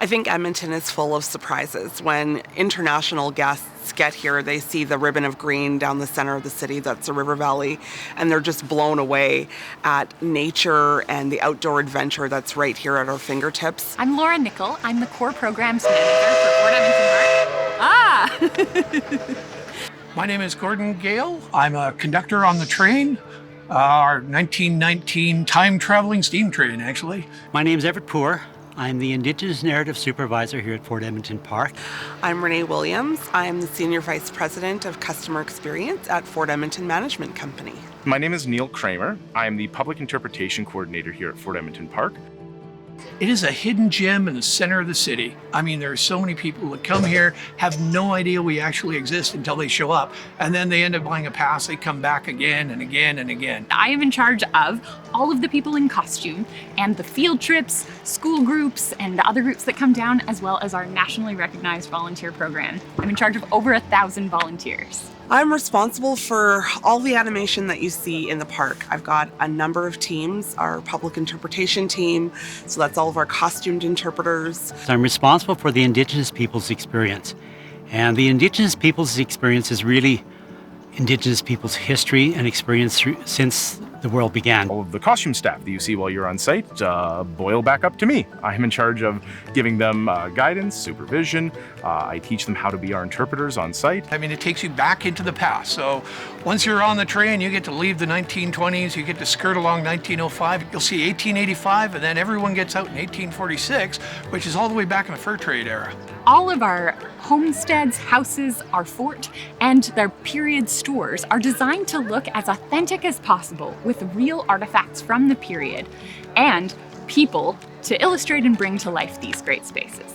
I think Edmonton is full of surprises. When international guests get here, they see the ribbon of green down the center of the city, that's the River Valley, and they're just blown away at nature and the outdoor adventure that's right here at our fingertips. I'm Laura Nickel. I'm the core programs manager for Fort Edmonton Park. My name is Gordon Gale. I'm a conductor on the train, our 1919 time-traveling steam train, actually. My name is Everett Poor. I'm the Indigenous Narrative Supervisor here at Fort Edmonton Park. I'm Renee Williams. I'm the Senior Vice President of Customer Experience at Fort Edmonton Management Company. My name is Neil Kramer. I'm the Public Interpretation Coordinator here at Fort Edmonton Park. It is a hidden gem in the center of the city. I mean, there are so many people that come here, have no idea we actually exist until they show up, and then they end up buying a pass. They come back again and again and again. I am in charge of all of the people in costume and the field trips, school groups, and the other groups that come down, as well as our nationally recognized volunteer program. I'm in charge of over 1,000 volunteers. I'm responsible for all the animation that you see in the park. I've got a number of teams, our public interpretation team, so that's all of our costumed interpreters. I'm responsible for the Indigenous people's experience. And the Indigenous people's experience is really Indigenous people's history and experience since the world began. All of the costume staff that you see while you're on site boil back up to me. I'm in charge of giving them guidance, supervision. I teach them how to be our interpreters on site. I mean, it takes you back into the past. So once you're on the train, you get to leave the 1920s, you get to skirt along 1905, you'll see 1885, and then everyone gets out in 1846, which is all the way back in the fur trade era. All of our homesteads, houses, our fort, and their period stores are designed to look as authentic as possible with real artifacts from the period and people to illustrate and bring to life these great spaces.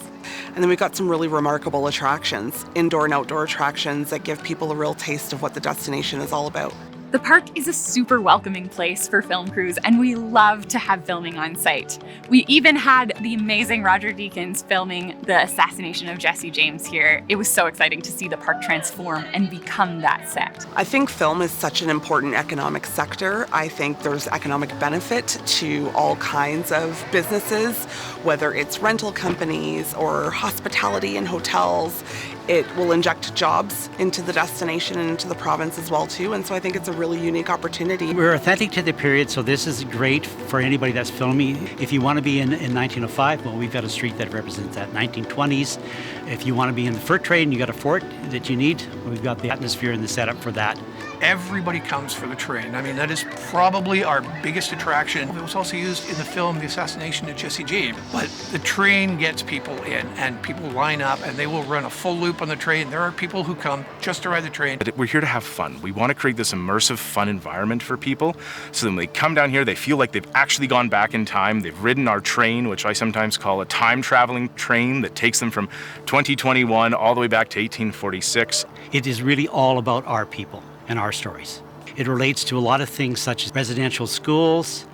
And then we've got some really remarkable attractions, indoor and outdoor attractions that give people a real taste of what the destination is all about. The park is a super welcoming place for film crews, and we love to have filming on site. We even had the amazing Roger Deakins filming the assassination of Jesse James here. It was so exciting to see the park transform and become that set. I think film is such an important economic sector. I think there's economic benefit to all kinds of businesses, whether it's rental companies or hospitality and hotels. It will inject jobs into the destination and into the province as well too, and so I think it's a really unique opportunity. We're authentic to the period, so this is great for anybody that's filming. If you want to be in 1905, well, we've got a street that represents that, 1920s. If you want to be in the fur trade and you got a fort that you need, we've got the atmosphere and the setup for that. Everybody comes for the train. I mean, that is probably our biggest attraction. It was also used in the film The Assassination of Jesse James. But the train gets people in, and people line up, and they will run a full loop on the train. There are people who come just to ride the train. We're here to have fun. We want to create this immersive, fun environment for people. So when they come down here, they feel like they've actually gone back in time. They've ridden our train, which I sometimes call a time-traveling train that takes them from 2021 all the way back to 1846. It is really all about our people and our stories. It relates to a lot of things such as residential schools,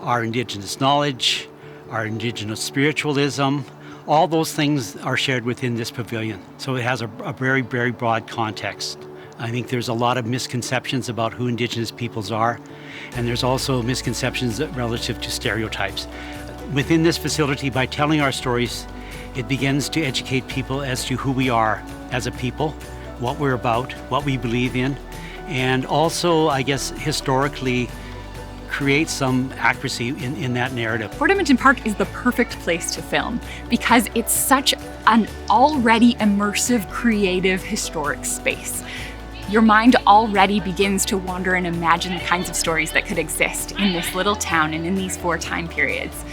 our Indigenous knowledge, our Indigenous spiritualism. All those things are shared within this pavilion. So it has a very, very broad context. I think there's a lot of misconceptions about who Indigenous peoples are, and there's also misconceptions relative to stereotypes. Within this facility, by telling our stories, it begins to educate people as to who we are as a people, what we're about, what we believe in, and also, I guess, historically create some accuracy in that narrative. Fort Edmonton Park is the perfect place to film because it's such an already immersive, creative, historic space. Your mind already begins to wander and imagine the kinds of stories that could exist in this little town and in these 4 time periods.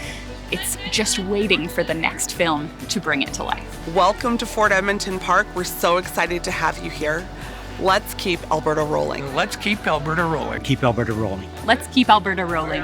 It's just waiting for the next film to bring it to life. Welcome to Fort Edmonton Park. We're so excited to have you here. Let's keep Alberta rolling. Let's keep Alberta rolling. Keep Alberta rolling. Let's keep Alberta rolling.